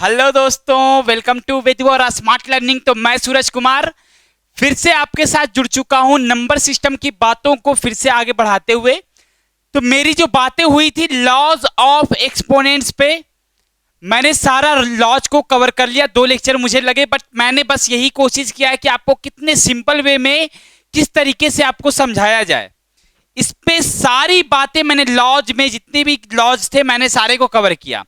Hello दोस्तों, welcome to with और smart learning. तो मैं सूरज कुमार फिर से आपके साथ जुड़ चुका हूं नंबर सिस्टम की बातों को फिर से आगे बढ़ाते हुए। तो मेरी जो बातें हुई थी लॉज ऑफ एक्सपोनेंट्स पे, मैंने सारा लॉज को कवर कर लिया। 2 लेक्चर मुझे लगे, बट मैंने बस यही कोशिश किया है कि आपको कितने सिंपल वे में किस तरीके से आपको समझाया जाए। इस पे सारी बातें मैंने लॉज में जितने भी लॉज थे मैंने सारे को कवर किया।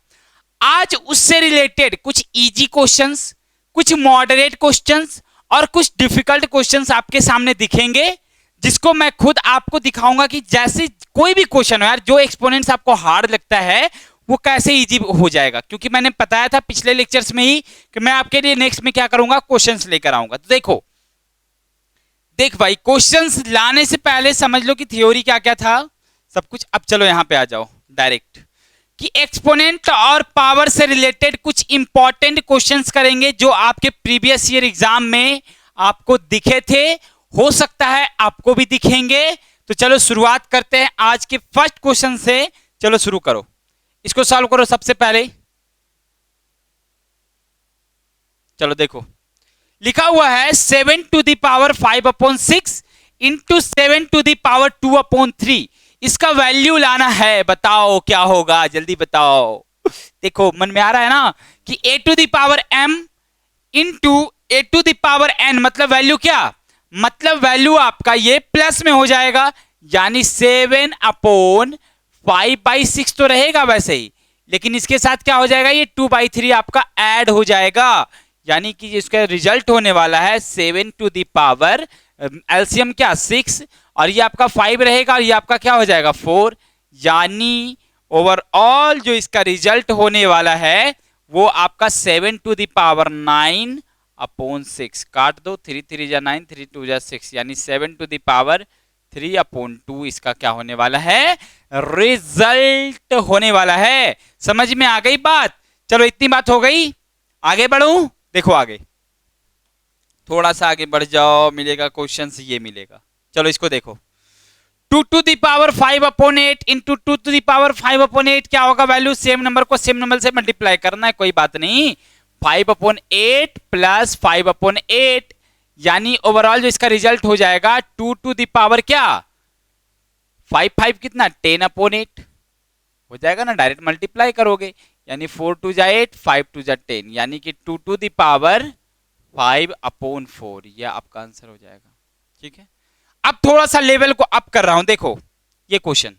आज उससे रिलेटेड कुछ इजी क्वेश्चंस, कुछ मॉडरेट क्वेश्चंस और कुछ डिफिकल्ट क्वेश्चंस आपके सामने दिखेंगे, जिसको मैं खुद आपको दिखाऊंगा कि जैसे कोई भी क्वेश्चन हो यार, जो एक्सपोनेंट्स आपको हार्ड लगता है वो कैसे इजी हो जाएगा। क्योंकि मैंने बताया था पिछले लेक्चर्स में ही कि मैं आपके लिए नेक्स्ट में क्या करूंगा, क्वेश्चंस लेकर आऊंगा। तो देख भाई, क्वेश्चंस लाने से पहले समझ लो कि थ्योरी क्या क्या था सब कुछ। अब चलो यहां पे आ जाओ डायरेक्ट कि एक्सपोनेंट और पावर से रिलेटेड कुछ इंपॉर्टेंट क्वेश्चंस करेंगे जो आपके प्रीवियस ईयर एग्जाम में आपको दिखे थे, हो सकता है आपको भी दिखेंगे। तो चलो शुरुआत करते हैं आज के फर्स्ट क्वेश्चन से। चलो शुरू करो, इसको सॉल्व करो सबसे पहले। चलो देखो, लिखा हुआ है 7 to the power 5/6 into 7 to the power 2/3। इसका वैल्यू लाना है, बताओ क्या होगा, जल्दी बताओ। देखो मन में आ रहा है ना कि a to the power m into a to the power n, मतलब वैल्यू क्या, मतलब वैल्यू आपका ये प्लस में हो जाएगा, यानी 7/5/6 तो रहेगा वैसे ही, लेकिन इसके साथ क्या हो जाएगा, ये 2/3 आपका ऐड हो जाएगा, यानी कि इसका रिजल्ट होने वाला है 7 टू द पावर एलसीएम क्या 6, और ये आपका 5 रहेगा और ये आपका क्या हो जाएगा 4, यानी ओवरऑल जो इसका रिजल्ट होने वाला है वो आपका 7 टू द पावर 9/6। काट दो, 3 3 जा 9, 3 2 जा 6, यानी 7 टू द पावर 3/2 इसका क्या होने वाला है, रिजल्ट होने वाला है। समझ में आ गई बात? चलो इतनी बात हो गई, आगे बढ़ूं। देखो आगे थोड़ा सा आगे बढ़ जाओ, मिलेगा क्वेश्चन ये मिलेगा। चलो इसको देखो, 2 to the power 5/8 into 2 to the power 5/8 क्या होगा वैल्यू, सेम नंबर को सेम नंबर से मल्टीप्लाई करना है, कोई बात नहीं। 5/8 प्लस 5/8, यानी ओवरऑल जो इसका रिजल्ट हो जाएगा 2 टू द पावर क्या 5 कितना 10/8 हो जाएगा ना, डायरेक्ट मल्टीप्लाई करोगे, यानी 4 2 जा 8, 5 2 जा 10, यानी कि 2 टू द पावर 5/4, यह आपका आंसर हो जाएगा। ठीक है, अब थोड़ा सा लेवल को अप कर रहा हूं। देखो ये क्वेश्चन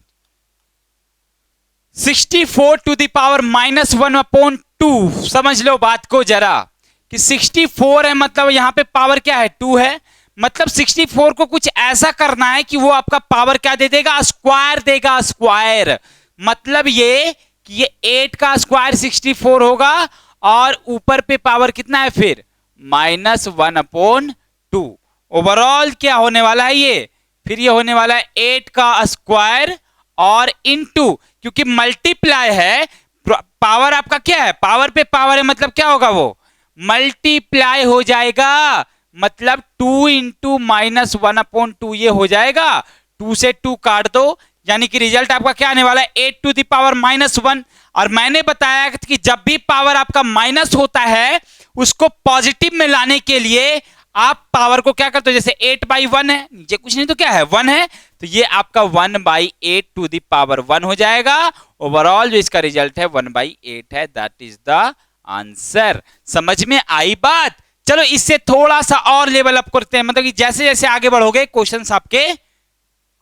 64 टू द पावर -1/2, समझ लो बात को जरा कि 64 है, मतलब यहां पे पावर क्या है 2 है, मतलब 64 को कुछ ऐसा करना है कि वो आपका पावर क्या दे देगा, स्क्वायर देगा, स्क्वायर। मतलब ये कि ये 8 का स्क्वायर 64 होगा और ऊपर पे पावर कितना है फिर -1/2। ओवरऑल क्या होने वाला है ये, फिर ये होने वाला है 8 का स्क्वायर और इनटू, क्योंकि मल्टीप्लाई है, पावर आपका क्या है, पावर पे पावर है, मतलब क्या होगा वो मल्टीप्लाई हो जाएगा, मतलब 2 इंटू -1/2 ये हो जाएगा। 2 से 2 काट दो, यानी कि रिजल्ट आपका क्या आने वाला है 8 टू द पावर -1। और मैंने बताया कि जब भी पावर आपका माइनस होता है उसको पॉजिटिव में लाने के लिए आप पावर को क्या करते हो, जैसे 8/1 है, नीचे कुछ नहीं तो क्या है 1 है, तो ये आपका 1/8 टू द पावर 1 हो जाएगा। ओवरऑल जो इसका रिजल्ट है 1/8 है, दैट इज द आंसर। समझ में आई बात? चलो इससे थोड़ा सा और लेवल अप करते हैं, मतलब कि जैसे जैसे आगे बढ़ोगे क्वेश्चंस आपके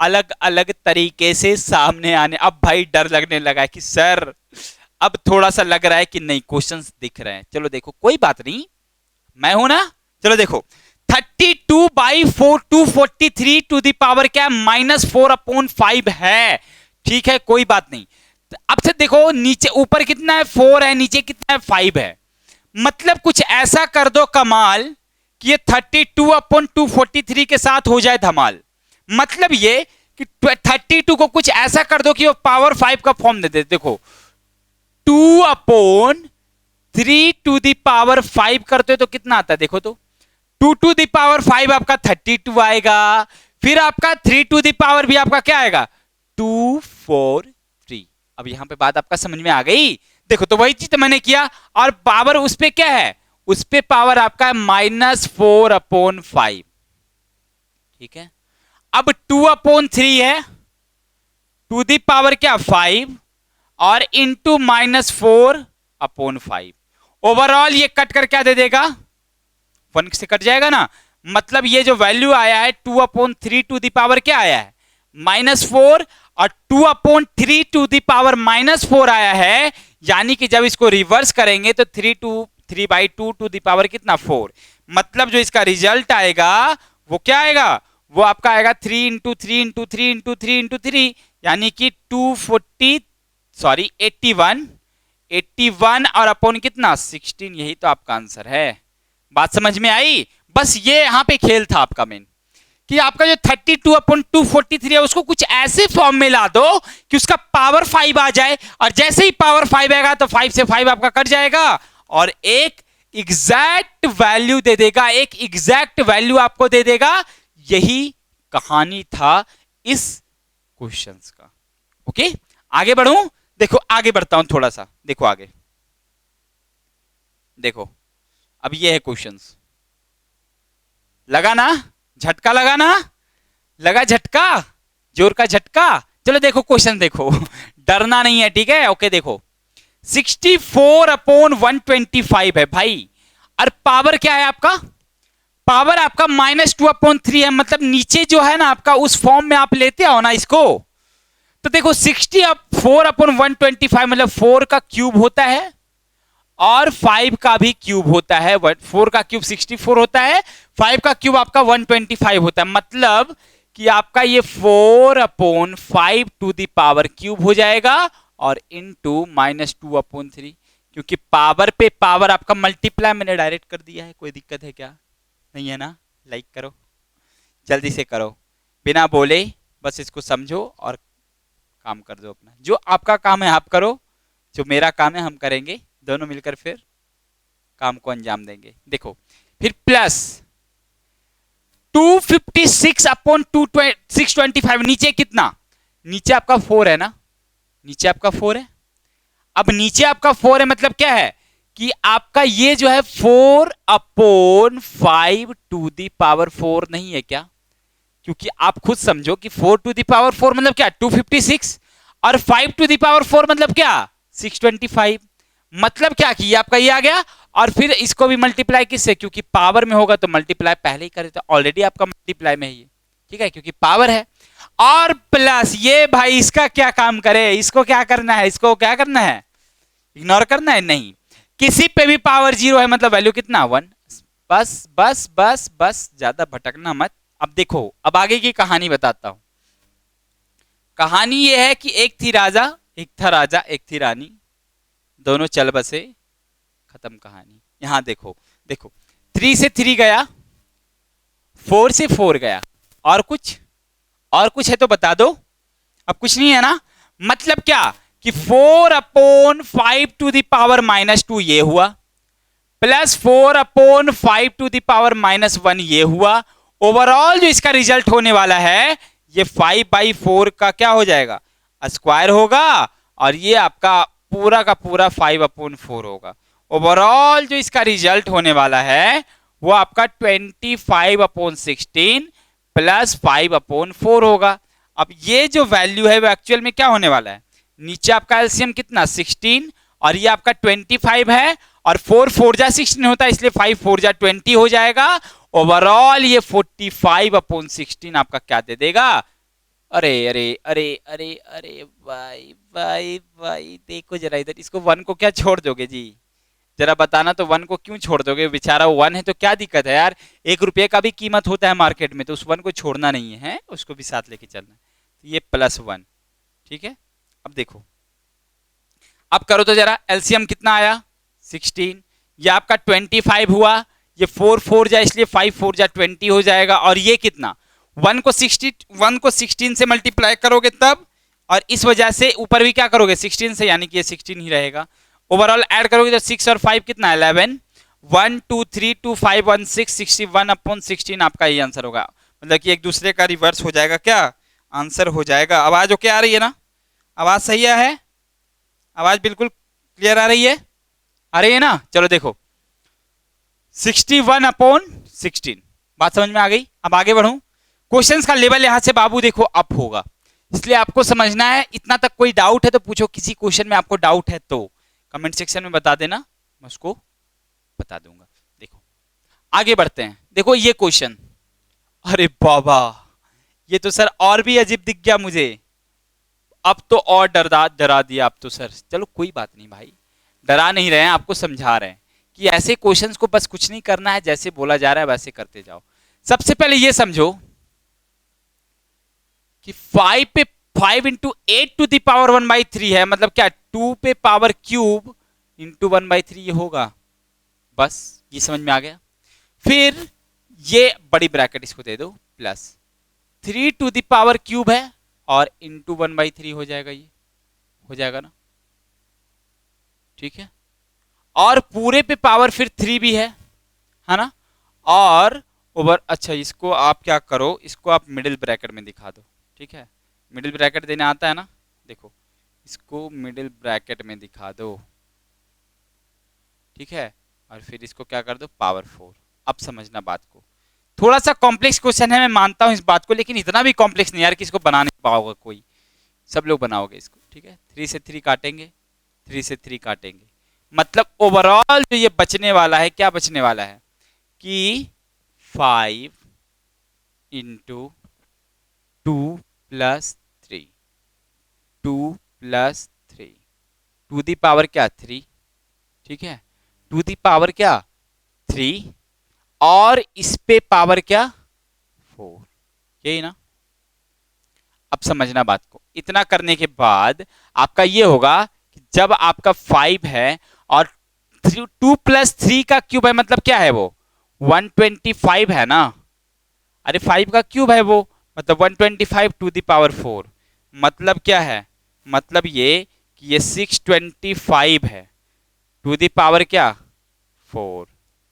अलग अलग तरीके से सामने आने। अब भाई डर लगने लगा है कि सर अब थोड़ा सा लग रहा है कि नहीं क्वेश्चंस दिख रहे हैं। चलो देखो कोई बात नहीं, मैं हूं ना। चलो देखो 32/4 243 टू द पावर क्या -4/5 है, ठीक है कोई बात नहीं। अब से देखो नीचे ऊपर कितना है 4 है, नीचे कितना है 5 है, मतलब कुछ ऐसा कर दो कमाल कि ये 32/243 के साथ हो जाए धमाल। मतलब ये कि 32 को कुछ ऐसा कर दो कि वो पावर 5 का फॉर्म दे दे। देखो 2/3 टू द पावर 5 करते हो तो कितना आता है, देखो तो 2 टू द पावर 5 आपका 32 आएगा, फिर आपका 3 टू द पावर भी आपका क्या आएगा 2 4 3। अब यहां पे बात आपका समझ में आ गई। देखो तो वही चीज तो मैंने किया, और पावर उस पे क्या है, उस पे पावर आपका है -4/5। ठीक है, अब 2/3 है, टू दी पावर क्या 5, और इंटू -4/5। ओवरऑल ये कट कर क्या दे देगा, 1 से कट जाएगा ना, मतलब ये जो वैल्यू आया है 2/3 टू दी पावर क्या आया है -4, और 2/3 टू दी पावर -4 आया है, यानी कि जब इसको रिवर्स करेंगे तो 3/2 टू दी पावर कितना 4, मतलब जो इसका रिजल्ट आएगा वो क्या आएगा, वो आपका आएगा 3 इंटू 3 इंटू 3 इंटू 3 इंटू 3, यानी कि 81 और अपॉन कितना 16, यही तो आपका आंसर है। बात समझ में आई, बस ये यहां पे खेल था आपका मेन, कि आपका जो 32/243 है उसको कुछ ऐसे फॉर्म में ला दो कि उसका पावर 5 आ जाए, और जैसे ही पावर 5 आएगा तो 5 से 5 आपका कट जाएगा और एक एग्जैक्ट वैल्यू दे देगा, एक एग्जैक्ट वैल्यू आपको दे देगा। यही कहानी था इस क्वेश्चंस का। ओके, आगे बढ़ूं, देखो आगे बढ़ता हूं थोड़ा सा, देखो आगे, देखो अब ये है क्वेश्चंस, लगा ना झटका, लगा ना, लगा झटका, जोर का झटका। चलो देखो क्वेश्चन देखो डरना नहीं है, ठीक है। ओके देखो 64/125 है भाई, और पावर क्या है आपका, पावर आपका -2/3 है, मतलब नीचे जो है ना आपका उस फॉर्म में आप लेते आओ ना इसको, तो देखो 64/125 मतलब 4 का क्यूब होता है और 5 का भी क्यूब होता है। 4 का क्यूब 64 होता है, 5 का क्यूब आपका 125 होता है, मतलब कि आपका ये 4/5 टू द पावर क्यूब हो जाएगा और इनटू -2/3, क्योंकि पावर पे पावर आपका मल्टीप्लाई मैंने डायरेक्ट कर दिया है। कोई दिक्कत है क्या, नहीं है ना। लाइक करो, जल्दी से करो, बिना बोले बस इसको समझो और काम कर दो अपना। जो आपका काम है आप करो, जो मेरा काम है हम करेंगे, दोनों मिलकर फिर काम को अंजाम देंगे। देखो फिर प्लस 256/625, नीचे कितना, नीचे आपका 4 है ना, नीचे आपका 4 है। अब नीचे आपका 4 है मतलब क्या है कि आपका ये जो है 4/5 टू दी पावर 4 नहीं है क्या, क्योंकि आप खुद समझो कि 4 टू दी पावर 4 मतलब क्या 256, और 5 टू दी पावर 4 मतलब क्या 625, मतलब क्या कि आपका ये आ गया। और फिर इसको भी मल्टीप्लाई किससे, क्योंकि पावर में होगा तो मल्टीप्लाई पहले ही करे, तो ऑलरेडी आपका मल्टीप्लाई में है ये, ठीक है, क्योंकि पावर है। और प्लस ये भाई इसका क्या काम करे, इसको क्या करना है, इसको क्या करना है, इग्नोर करना है, नहीं, किसी पे भी पावर 0 है मतलब वैल्यू कितना 1, बस बस बस बस, ज्यादा भटकना मत। अब देखो अब आगे की कहानी बताता हूं। कहानी ये है कि एक थी राजा, एक था राजा, एक थी रानी, दोनों चल बसे, खत्म कहानी। यहां देखो, देखो 3 से 3 गया, 4 से 4 गया, और कुछ, और कुछ है तो बता दो। अब कुछ नहीं है ना, मतलब क्या कि 4/5 टू दी पावर -2 ये हुआ, प्लस 4/5 टू दी पावर -1 ये हुआ। ओवरऑल जो इसका रिजल्ट होने वाला है ये 5/4 का क्या हो जाएगा, स्क्वायर होगा, और ये आपका पूरा का पूरा 5/4 होगा। ओवरऑल जो इसका रिजल्ट होने वाला है वो आपका 25/16 प्लस 5/4 होगा। अब ये जो वैल्यू है वो एक्चुअल में क्या होने वाला है, नीचे आपका एलसीएम कितना 16, और ये आपका 25 है, और 4 4 जा 16 होता है, इसलिए 5 4 जा 20 हो जाएगा। ओवरऑल ये 45/16 आपका क्या दे देगा। अरे अरे अरे अरे अरे भाई भाई भाई, देखो जरा इधर, इसको 1 को क्या छोड़ दोगे जी, जरा बताना तो, 1 को क्यों छोड़ दोगे, बेचारा 1 है तो क्या दिक्कत है यार, 1 रुपये का भी कीमत होता है मार्केट में, तो उस 1 को छोड़ना नहीं है, उसको भी साथ लेके चलना है। तो ये +1, ठीक है। अब देखो, अब करो तो जरा, एलसीएम कितना आया 16, ये आपका 25 हुआ, ये 4 4 जा इसलिए 5 4 जा 20 हो जाएगा, और ये कितना 1 को 16 से मल्टीप्लाई करोगे तब, और इस वजह से ऊपर भी क्या करोगे 16 से, यानी कि ये 16 ही रहेगा। ओवरऑल ऐड करोगे तो 6 और 5 कितना 11, 1 2 3 2 5 1 6, 61/16 आपका ये आंसर होगा। मतलब कि एक दूसरे का रिवर्स हो जाएगा, क्या आंसर हो जाएगा। आवाज ओके आ रही है ना, आवाज सही है, आवाज बिल्कुल क्लियर आ रही है? आ रही है ना? चलो देखो 61/16, बात समझ में आ गई? अब आगे बढ़ूं। क्वेश्चंस का लेवल यहां से बाबू देखो अप होगा, इसलिए आपको समझना है। इतना तक कोई डाउट है तो पूछो, किसी क्वेश्चन में आपको डाउट है तो कमेंट सेक्शन में बता देना, मैं उसको बता दूंगा। देखो आगे बढ़ते हैं। देखो ये क्वेश्चन, अरे बाबा ये तो सर और भी अजीब दिख गया मुझे, अब तो और डरा दिया अब तो सर। चलो कोई बात नहीं भाई, डरा नहीं रहे हैं, आपको समझा रहे हैं कि ऐसे क्वेश्चंस को बस कुछ नहीं करना है, जैसे बोला जा रहा है वैसे करते जाओ। सबसे पहले ये समझो कि 5 पे 5 × 8⁻⁴ है, मतलब क्या 2 पे पावर क्यूब इंटू 1/3 ये होगा। बस ये समझ में आ गया। फिर ये बड़ी ब्रैकेट इसको दे दो, प्लस 3⁻³ है और इंटू 1/3 हो जाएगा, ये हो जाएगा ना, ठीक है। और पूरे पे पावर फिर 3 भी है ना, और ओवर, अच्छा इसको आप क्या करो, इसको आप मिडिल ब्रैकेट में दिखा दो, ठीक है। मिडिल ब्रैकेट देने आता है ना, देखो इसको मिडिल ब्रैकेट में दिखा दो, ठीक है। और फिर इसको क्या कर दो, पावर 4। अब समझना बात को, थोड़ा सा कॉम्प्लेक्स क्वेश्चन है, मैं मानता हूं इस बात को, लेकिन इतना भी कॉम्प्लेक्स नहीं यार कि इसको बना नहीं पाओगे कोई, सब लोग बनाओगे इसको, ठीक है। 3 से 3 काटेंगे, 3 से 3 काटेंगे, मतलब ओवरऑल जो ये बचने वाला है, क्या बचने वाला है कि 5 × 2 + 3, 2 + 3 टू दी पावर क्या 3, ठीक है, टू दी पावर क्या 3, और इस पे पावर क्या 4, यही ना। अब समझना बात को, इतना करने के बाद आपका ये होगा कि जब आपका 5 है और 2 + 3 का क्यूब है, मतलब क्या है वो 125 है ना, अरे 5 का क्यूब है वो, मतलब 125 टू दी पावर 4, मतलब क्या है, मतलब ये कि ये 625 है टू दी पावर क्या 4,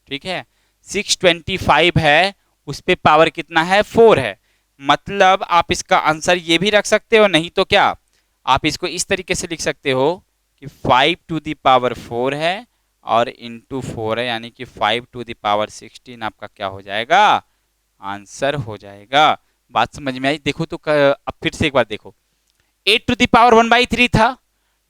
ठीक है। 625 है, उस पे पावर कितना है 4 है, मतलब आप इसका आंसर ये भी रख सकते हो, नहीं तो क्या आप इसको इस तरीके से लिख सकते हो कि 5 टू दी पावर 4 है और इंटू 4 है, यानी कि 5 टू दी पावर 16 आपका क्या हो जाएगा, आंसर हो जाएगा। बात समझ में आई? देखो तो अब फिर से एक बार देखो, 8 टू दी पावर 1/3 था,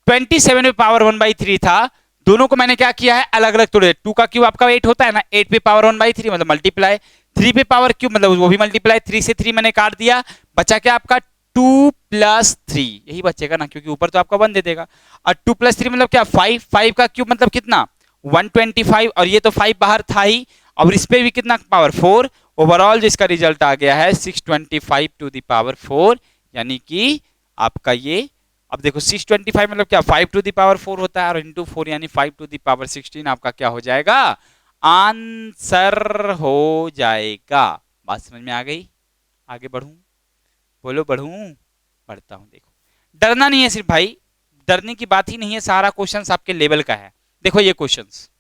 27 पे पावर 1/3 था, दोनों को मैंने क्या किया है अलग अलग तोड़े। 2 का क्यूब आपका 8 होता है ना, 8 पे पावर 1/3 मतलब मल्टीप्लाई, 3 पे पावर क्यूब मतलब वो भी मल्टीप्लाई, 3 से 3 मैंने काट दिया, बचा क्या आपका 2 + 3, यही बचेगा ना, क्योंकि ऊपर तो आपका 1 दे देगा, और 2 + 3 मतलब क्या 5, 5 का क्यूब मतलब कितना 125, और ये तो 5 बाहर था ही, और इस पे भी कितना पावर 4, ओवरऑल जो इसका रिजल्ट आ गया है 625 टू दी पावर 4, यानी कि आपका ये, अब देखो 625 मतलब क्या 5 टू दी पावर 4 होता है, और इंटू 4 यानी 5 टू दी पावर 16 आपका क्या हो जाएगा, आंसर हो जाएगा। बात समझ में आ गई? आगे बढ़ूं? बोलो बढ़ूं? बढ़ता हूं। देखो डरना नहीं है सिर्फ भाई, डरने की बात ही नहीं है, सारा क्वेश्चंस आपके लेवल का है। देखो ये क्वेश्चंस,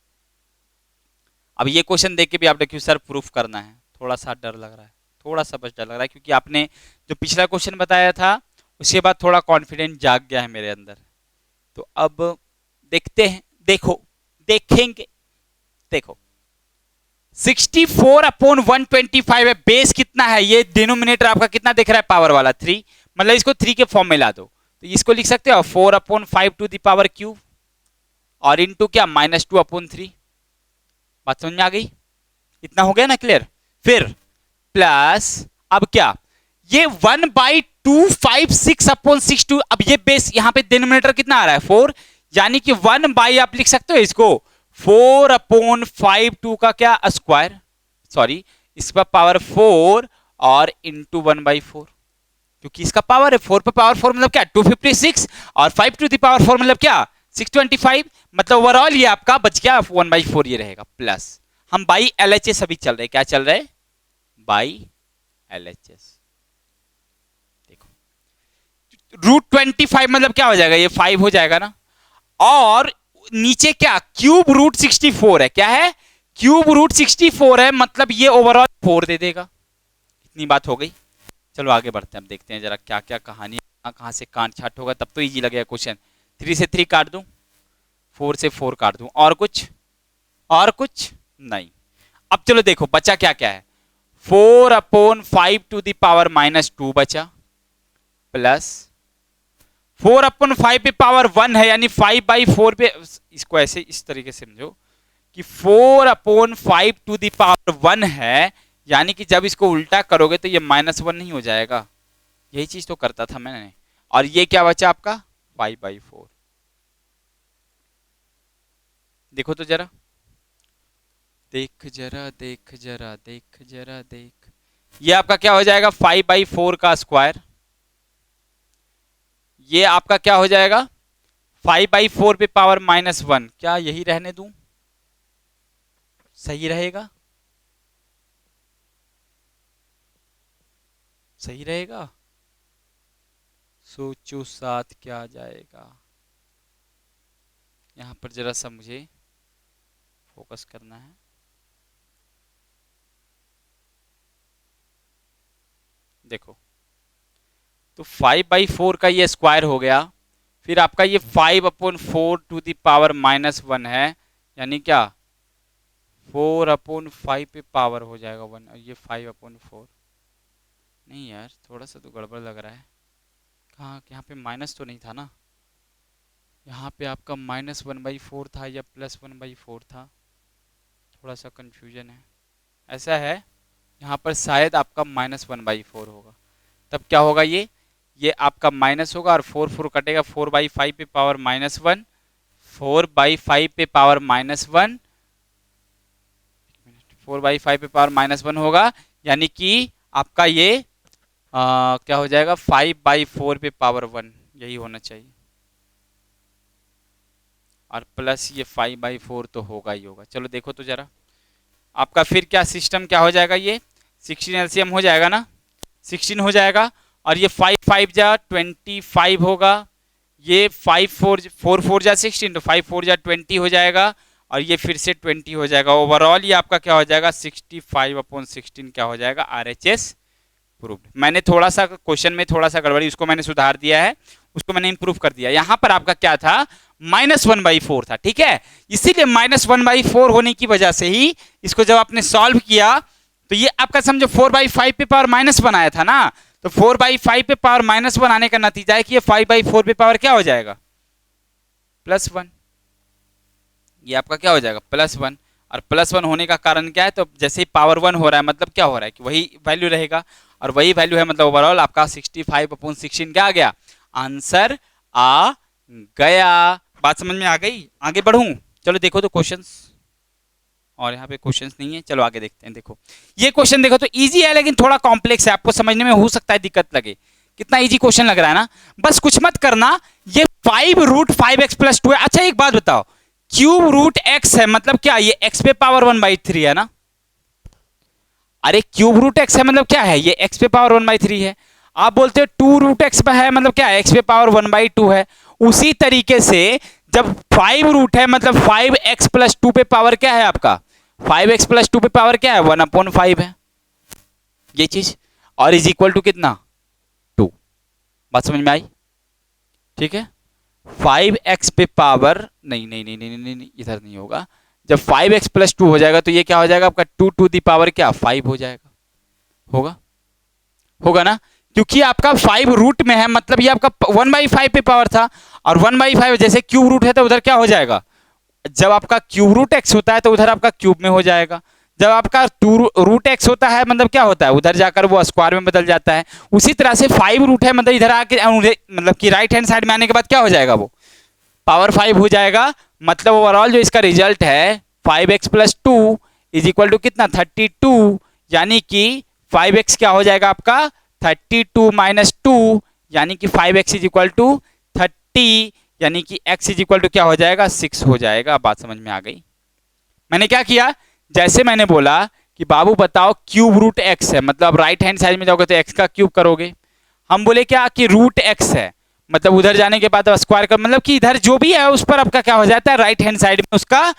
अब ये क्वेश्चन देख के भी आपने क्यों सर प्रूफ करना है, थोड़ा सा डर लग रहा है, थोड़ा सा बस डर लग रहा है, क्योंकि आपने जो पिछला क्वेश्चन बताया था उसके बाद थोड़ा कॉन्फिडेंस जाग गया है मेरे अंदर। तो अब देखते हैं, देखो देखेंगे, देखो 64/125 है, बेस कितना है, ये डिनोमिनेटर आपका कितना दिख रहा है पावर वाला 3, मतलब इसको 3 के फॉर्म में ला दो, तो इसको लिख सकते हो 4/5 टू दी पावर क्यूब, और इंटू क्या -2/3। बात समझ में आ गई? इतना हो गया ना क्लियर? फिर प्लस अब क्या, ये 1/256/62, अब ये बेस यहाँ पे डिनोमिनेटर कितना आ रहा है 4, यानी कि 1 आप लिख सकते हो इसको 4/5 का क्या स्क्वायर, सॉरी इसका पावर 4 और इंटू 1/4, क्योंकि इसका पावर है 4 पे पावर 4 मतलब क्या 256, और 5 टू द पावर 4 मतलब क्या 625, मतलब ओवरऑल ये आपका बच गया 1/4 ये रहेगा, प्लस हम बाई LHS अभी चल रहे, क्या चल रहे बाई LHS। देखो √25 मतलब क्या हो जाएगा, ये 5 हो जाएगा ना, और नीचे क्या क्यूब √64 है, क्या है क्यूब √64 है, मतलब ये ओवरऑल 4 दे देगा। इतनी बात हो गई, चलो आगे बढ़ते हैं, अब देखते हैं जरा क्या क्या कहानी, कहां से कांट छाट होगा, तब तो इजी लगेगा क्वेश्चन। 3 से 3 काट दूं, 4 से 4 काट दूं, और कुछ नहीं। अब चलो देखो बचा क्या क्या है, 4/5 टू द पावर -2 बचा, प्लस 4/5 पे पावर 1 है, यानी 5/4 पे, इसको ऐसे इस तरीके से समझो कि 4/5 टू द पावर 1 है, यानी कि जब इसको उल्टा करोगे तो ये -1 नहीं हो जाएगा, यही चीज तो करता था मैंने। और ये क्या बचा आपका 5/4, देखो तो जरा, देख जरा देख जरा देख जरा देख, ये आपका क्या हो जाएगा 5/4 का स्क्वायर, ये आपका क्या हो जाएगा 5/4 पे पावर -1, क्या यही रहने दूं, सही रहेगा, सही रहेगा, सोचो साथ क्या आ जाएगा, यहां पर जरा सा मुझे फोकस करना है। देखो तो 5/4 का ये स्क्वायर हो गया, फिर आपका ये 5/4 टू द पावर -1 है, यानी क्या 4/5 पे पावर हो जाएगा 1, और ये 5/4, नहीं यार थोड़ा सा तो गड़बड़ लग रहा है, कहाँ यहाँ पे माइनस तो नहीं था ना, यहाँ पे आपका -1/4 था या +1/4 था, थोड़ा सा कंफ्यूजन है, ऐसा है यहाँ पर शायद आपका -1/4 होगा, तब क्या होगा ये आपका माइनस होगा और 4 कटेगा, 4/5 पे पावर -1, 4/5 पे पावर -1, 4/5 पे पावर -1 होगा, यानी कि आपका ये क्या हो जाएगा 5/4 पे पावर 1, यही होना चाहिए, और प्लस ये 5/4 तो होगा ही होगा। चलो देखो तो जरा आपका फिर क्या सिस्टम क्या हो जाएगा, ये 16 एलसीएम हो जाएगा ना, 16 हो जाएगा, और ये 5/5 जा 25 होगा, ये 4 जा 16 तो 5/4 जा 20 हो जाएगा, और ये फिर से 20 हो जाएगा, ओवरऑल ये आपका क्या हो जाएगा 65/16 क्या हो जाएगा RHS प्रूव्ड। मैंने थोड़ा सा क्वेश्चन में थोड़ा सा गड़बड़ी, उसको मैंने सुधार दिया है, उसको मैंने इंप्रूव कर दिया, यहां पर आपका क्या था -1/4 था, ठीक है, इसीलिए -1/4 होने की वजह से ही इसको जब आपने सॉल्व किया तो ये आपका समझो 4/5 पे पावर -1 आया था ना, तो 4/5 पे पावर -1 आने का नतीजा है कि ये 5/4 पे पावर क्या हो जाएगा +1, ये आपका क्या हो जाएगा +1, और +1 होने का कारण क्या है, तो जैसे ही पावर 1 हो रहा है मतलब क्या हो रहा है कि वही वैल्यू रहेगा, और वही वैल्यू है मतलब ओवरऑल आपका 65/16 क्या आ गया, आंसर आ गया। बात समझ में आ गई, आगे बढ़ूं, चलो देखो तो क्वेश्चंस, और यहाँ पे क्वेश्चंस नहीं है, चलो आगे देखते हैं। देखो ये क्वेश्चन देखो तो इजी है लेकिन थोड़ा कॉम्प्लेक्स है, आपको समझने में हो सकता है दिक्कत लगे, कितना इजी क्वेश्चन लग रहा है ना, बस कुछ मत करना, ये 5√5x + 2 है। अच्छा एक बात बताओ, √x है मतलब क्या, ये x पे पावर 1/3 है ना, अरे √x है मतलब क्या है, ये x पे पावर 1/3 है, आप बोलते हो 2√x है मतलब क्या है, x पे पावर 1/2 है, उसी तरीके से जब 5 है मतलब 5x + 2 पे पावर क्या है आपका, 5x + 2 पे पावर क्या है 1/5 है, ये चीज, और इज इक्वल टू कितना 2, बात समझ में आई, ठीक है, 5x पे पावर नहीं नहीं नहीं नहीं नहीं, नहीं इधर नहीं होगा, जब 5x + 2 हो जाएगा तो ये क्या हो जाएगा आपका 2 टू दी पावर क्या 5 हो जाएगा, होगा होगा ना, क्योंकि आपका 5 रूट में है मतलब ये आपका 1/5 पे पावर था, और 1/5 जैसे क्यूब रूट है तो उधर क्या हो जाएगा, जब आपका √x होता है तो उधर आपका क्यूब में हो जाएगा, जब आपका 2√x होता है मतलब क्या होता है, उधर जाकर वो स्क्वायर में बदल जाता है, उसी तरह से 5 है मतलब इधर आके मतलब कि राइट हैंड साइड में आने के बाद क्या हो जाएगा, वो पावर 5 हो जाएगा, मतलब ओवरऑल जो इसका रिजल्ट है 5x + 2 इज इक्वल टू कितना 32, यानी कि 5x क्या हो जाएगा आपका 32 - 2, यानी कि 5x इज इक्वल टू 30, यानी कि x इज इक्वल टू क्या हो जाएगा 6 हो जाएगा। बात समझ में आ गई, मैंने क्या किया, जैसे मैंने बोला कि बाबू बताओ √x है मतलब राइट हैंड साइड में जाओगे तो x का क्यूब करोगे, हम बोले क्या कि √x है मतलब उधर जाने के बाद स्क्वायर कर मतलब कि इधर जो भी है उस पर आपका क्या हो जाता है राइट हैंड साइड में उसका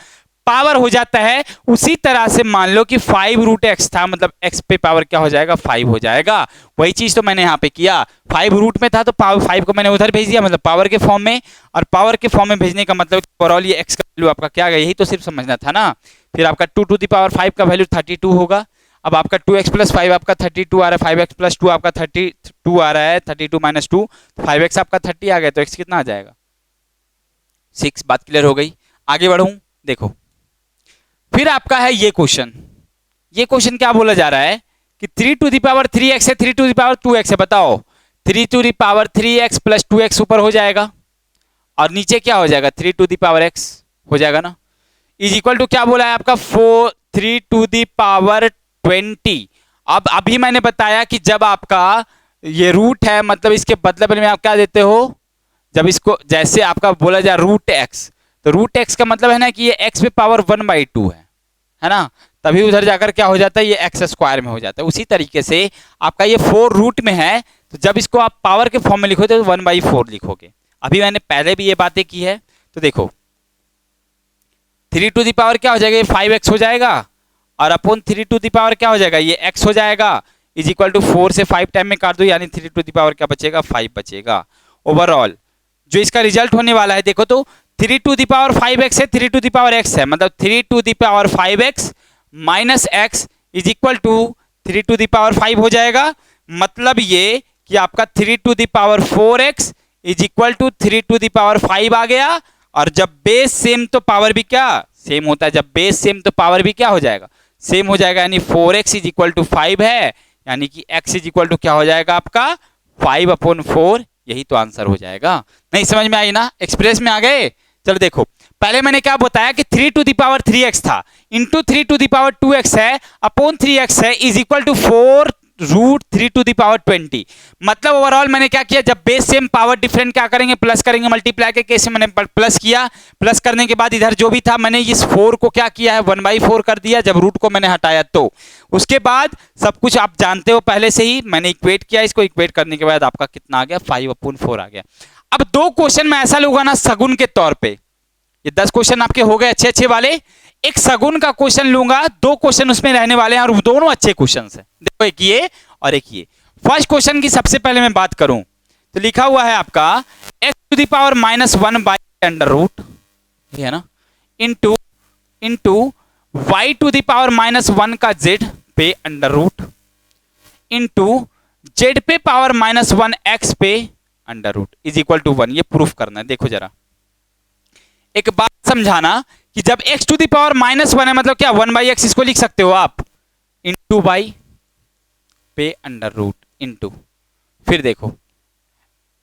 पावर हो जाता है। उसी तरह से मान लो कि 5 रूट एक्स था, मतलब एक्स पे पावर क्या हो जाएगा 5 हो जाएगा। वही चीज तो मैंने यहाँ पे किया, 5 रूट में था तो पावर 5 को मैंने उधर भेज दिया, मतलब पावर के फॉर्म में। और पावर के फॉर्म में भेजने का मतलब ओवरऑल ये एक्स का वैल्यू आपका क्या आ गया, यही तो सिर्फ समझना था ना। फिर आपका 2 टू द पावर 5 का वैल्यू 32 होगा। अब आपका 2x प्लस 5 आपका 32 आ रहा है, 5x प्लस 2 आपका 32 आ रहा है, 32 माइनस 2 5x आपका 30 आ गया, तो x कितना आ जाएगा 6। बात क्लियर हो गई। आगे बढ़ूं, देखो फिर आपका है ये क्वेश्चन। ये क्वेश्चन क्या बोला जा रहा है कि 3 टू द पावर 3x है, 3 टू द पावर 2x है। बताओ 3 to the power 3x plus 2x ऊपर हो जाएगा और नीचे क्या हो जाएगा 3 टू द पावर x हो जाएगा ना, इज इक्वल टू क्या बोला है आपका 3 टू द पावर 20। अब अभी मैंने बताया कि जब आपका ये रूट है, मतलब इसके बदले में आप क्या देते हो, जब इसको जैसे आपका बोला जाए रूट एक्स, तो रूट एक्स का मतलब है ना कि ये एक्स पे पावर 1/2 है ना, तभी उधर जाकर क्या हो जाता है ये एक्स स्क्वायर में हो जाता है। उसी तरीके से आपका ये 4 रूट में है, तो जब इसको आप पावर के फॉर्म में लिखोगे तो 1/4 लिखोगे। अभी मैंने पहले भी ये बातें की है, तो देखो 3 टू द पावर क्या हो जाएगा ये 5x हो जाएगा, और अपॉन 3 टू द पावर क्या हो जाएगा ये x हो जाएगा, इज इक्वल टू 4 से 5 टाइम में काट दो, यानी 3 टू द पावर क्या बचेगा 5 बचेगा। ओवरऑल जो इसका रिजल्ट होने वाला है देखो तो 3 टू द पावर 5x है, 3 टू द पावर x है, मतलब 3 to the power 5x minus x is equal to 3 to the power 5 हो जाएगा। मतलब ये कि आपका 3 to the power 4x is equal to 3 to the power 5 आ गया। और जब बेस सेम तो पावर भी क्या सेम होता है, जब बेस सेम तो पावर भी क्या हो जाएगा सेम हो जाएगा, यानी 4x इज इक्वल टू 5 है, यानी कि x इज इक्वल टू क्या हो जाएगा आपका 5/4। यही तो आंसर हो जाएगा। नहीं समझ में आई ना, एक्सप्रेस में आ गए। चलो देखो पहले मैंने क्या बताया कि 3 टू द पावर 3x था, into 3 to the power 2x है, अपॉन 3x है, is equal to 4 root 3 to the power 20। मतलब ओवरऑल मैंने क्या किया, जब बेस सेम पावर डिफरेंट क्या करेंगे प्लस करेंगे, मल्टीप्लाई के केस में मैंने प्लस किया, प्लस करने के बाद इधर जो भी था मैंने इस 4 को क्या किया है 1/4 कर दिया, जब रूट को मैंने हटाया तो। उसके बाद सब कुछ आप जानते हो पहले से ही, मैंने इक्वेट किया, इसको इक्वेट करने के बाद आपका कितना आ गया 5/4 आ गया। अब 2 क्वेश्चन मैं ऐसा लूंगा ना सगुन के तौर पे, ये 10 क्वेश्चन आपके हो गए अच्छे अच्छे वाले, एक सगुन का क्वेश्चन लूंगा, 2 क्वेश्चन उसमें रहने वाले हैं और दोनों अच्छे क्वेश्चन हैं। देखो एक ये और एक ये। फर्स्ट क्वेश्चन की सबसे पहले मैं बात करूं तो लिखा हुआ है आपका x to the power -1 by under root, ये है ना, into y to the power -1 का z पे अंडर रूट, इंटू z पे पावर -1 x पे under root is equal to 1। ये प्रूफ करना है। देखो जरा एक बात समझाना कि जब x टू द पावर -1 है मतलब क्या 1/x इसको लिख सकते हो आप, इंटू बाई पे अंडर रूट इंटू, फिर देखो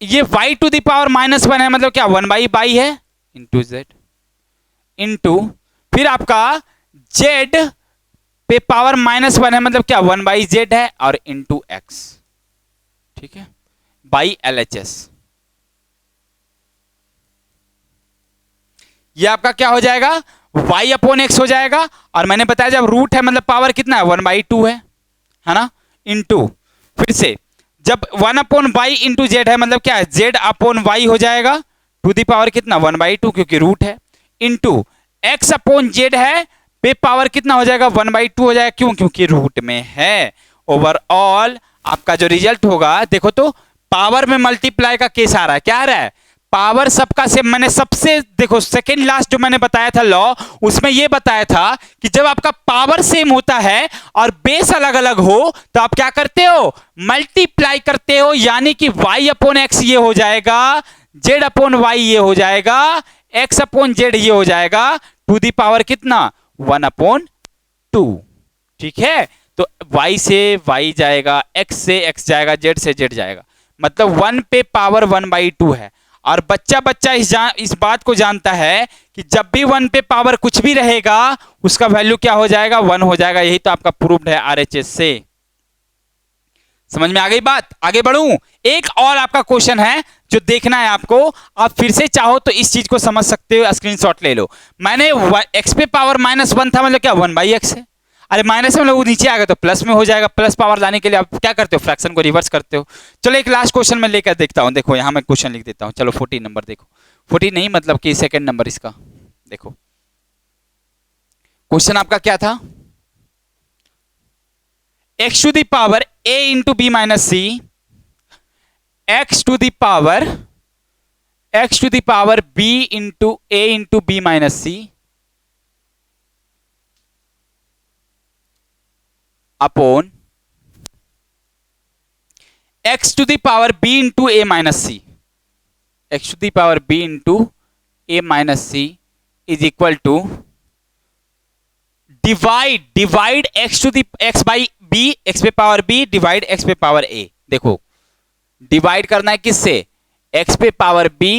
ये y टू द पावर -1 है मतलब क्या 1/बाई है इंटू z, इंटू फिर आपका z पे पावर -1 है मतलब क्या 1/z है और इंटू x, ठीक है, बाई LHS। ये आपका क्या हो जाएगा y/x हो जाएगा, और मैंने बताया जब रूट है मतलब पावर कितना है 1/2 है ना, इंटू फिर से जब 1/y इंटू जेड है मतलब क्या है z/y हो जाएगा, टू दी पावर कितना 1/2 क्योंकि रूट है, इंटू x/z है पे पावर कितना हो जाएगा 1/2 हो जाएगा, क्यों क्योंकि रूट में है। ओवरऑल आपका जो रिजल्ट होगा देखो तो पावर में मल्टीप्लाई का केस आ रहा है, क्या आ रहा है पावर सबका सेम। मैंने सबसे देखो सेकंड लास्ट जो मैंने बताया था लॉ, उसमें यह बताया था कि जब आपका पावर सेम होता है और बेस अलग अलग हो तो आप क्या करते हो मल्टीप्लाई करते हो, यानी कि y/x ये हो जाएगा, z/y ये हो जाएगा, x/z ये हो जाएगा, टू दी पावर कितना 1/2। ठीक है, तो y से y जाएगा, x से x जाएगा, z से z जाएगा, मतलब 1 पे पावर 1/2 है। और बच्चा बच्चा इस बात को जानता है कि जब भी 1 पे पावर कुछ भी रहेगा उसका वैल्यू क्या हो जाएगा 1 हो जाएगा। यही तो आपका प्रूव्ड है RHS से। समझ में आ गई बात? आगे बढ़ूं, एक और आपका क्वेश्चन है जो देखना है आपको, आप फिर से चाहो तो इस चीज को समझ सकते हो, स्क्रीनशॉट ले लो। मैंने x पे पावर -1 था मतलब क्या 1/x है, अरे माइनस में लोग नीचे आ गए तो प्लस में हो जाएगा, प्लस पावर लाने के लिए आप क्या करते हो फ्रैक्शन को रिवर्स करते हो। चलो एक लास्ट क्वेश्चन में लेकर देखता हूं, देखो यहां मैं क्वेश्चन लिख देता हूं, चलो 14 नंबर देखो, 14 नहीं मतलब कि सेकंड नंबर इसका देखो, क्वेश्चन आपका क्या था? x to the power a into B minus C, x to the power b into a into B minus C upon x to the power b into a minus C, x to the power b into a minus C is equal to divide x to the x by b, x पे power b divide x पे power a। देखो divide करना है किससे? x पे power b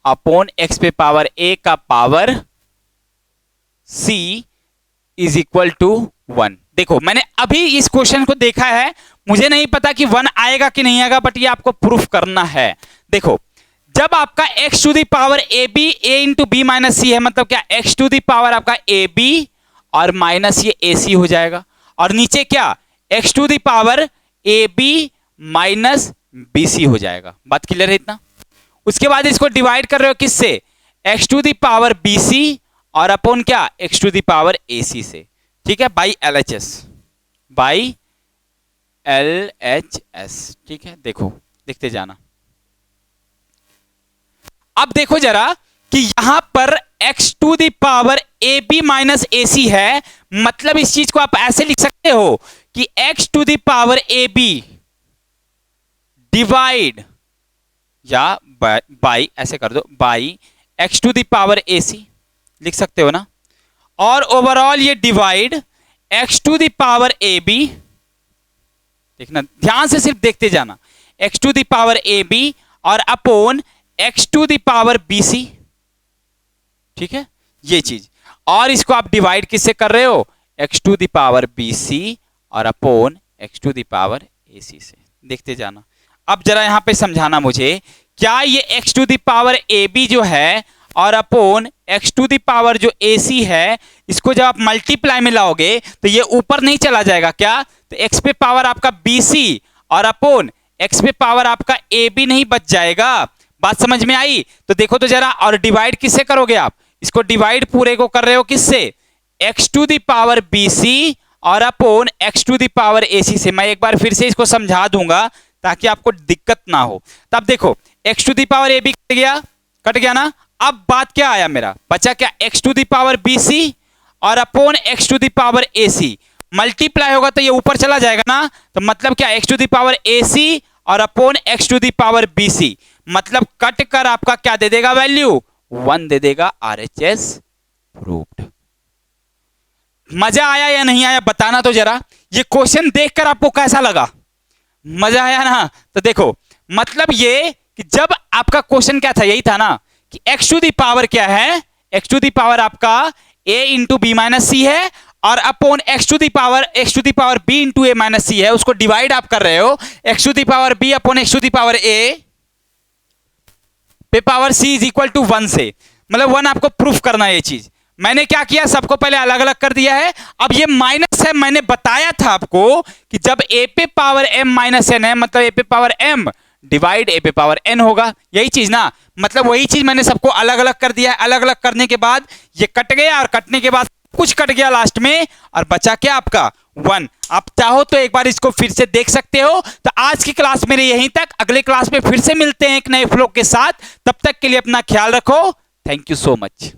upon x पे power a का power c is equal to 1। देखो मैंने अभी इस क्वेश्चन को देखा है, मुझे नहीं पता कि 1 आएगा कि नहीं आएगा, बट ये आपको प्रूफ करना है। देखो जब आपका x to the power A b a into B minus c है, मतलब क्या x टू द पावर आपका ए बी और माइनस ये ए सी हो जाएगा, और नीचे क्या x to the power A B minus B C हो जाएगा। बात क्लियर है इतना? उसके बाद इसको डिवाइड कर रहे हो किससे? x to the power B C और अपॉन क्या x टू द पावर ए सी से, ठीक है, by L H S, by L H S, ठीक है। देखो देखते जाना। अब देखो जरा कि यहां पर x to the power A B minus a c है, मतलब इस चीज को आप ऐसे लिख सकते हो कि x to the power A b divide या बाई, ऐसे कर दो, by x to the power A c लिख सकते हो ना, और ओवरऑल ये divide x to the power A b, देखना ध्यान से सिर्फ देखते जाना, x to the power A b और upon x to the power B c, ठीक है ये चीज, और इसको आप डिवाइड किससे कर रहे हो? x to the power B C और upon x to the power ए सी से। देखते जाना। अब जरा यहां पे समझाना मुझे, क्या ये x to the power A B जो है और upon x to the power जो ए सी है, इसको जब आप मल्टीप्लाई में लाओगे तो ये ऊपर नहीं चला जाएगा क्या? तो x पे पावर आपका बी सी और अपॉन x पे पावर आपका ए बी नहीं बच जाएगा। बात समझ में आई? तो देखो तो जरा, और डिवाइड किससे करोगे आप? इसको डिवाइड पूरे को कर रहे हो किससे? x to the power B C और upon x to the power ए सी से। मैं एक बार फिर से इसको समझा दूंगा ताकि आपको दिक्कत ना हो। तब देखो x to the power A B cut गया ना। अब बात क्या आया, मेरा बचा क्या? x to the power B C और upon x to the power A c, multiply होगा तो ये ऊपर चला जाएगा ना, तो मतलब क्या x to the power A C और upon x to the power B C, मतलब कट कर आपका क्या दे देगा वैल्यू? 1 दे देगा। RHS proved. मजा आया या नहीं आया बताना तो जरा। ये क्वेश्चन देखकर आपको कैसा लगा? मजा आया ना? तो देखो मतलब ये कि जब आपका क्वेश्चन क्या था, यही था ना कि x टू द पावर क्या है? x टू द पावर आपका a into B minus c है और upon x to the power b into a minus c है, उसको डिवाइड आप कर रहे हो x to the power b upon x to the power a पे power c is equal to 1 से, मतलब 1 आपको प्रूफ करना है। ये चीज मैंने क्या किया, सबको पहले अलग अलग कर दिया है। अब ये माइनस है, मैंने बताया था आपको कि जब a पे पावर m माइनस n है, मतलब a पे पावर m डिवाइड a पे पावर n होगा, यही चीज ना, मतलब वही चीज मैंने सबको अलग अलग कर दिया है। अलग अलग करने के बाद ये कट गया, और कटने के बाद कुछ कट गया लास्ट में, और बचा क्या आपका 1। आप चाहो तो एक बार इसको फिर से देख सकते हो। तो आज की क्लास मेरे यहीं तक, अगले क्लास में फिर से मिलते हैं एक नए फ्लो के साथ। तब तक के लिए अपना ख्याल रखो। Thank you so much.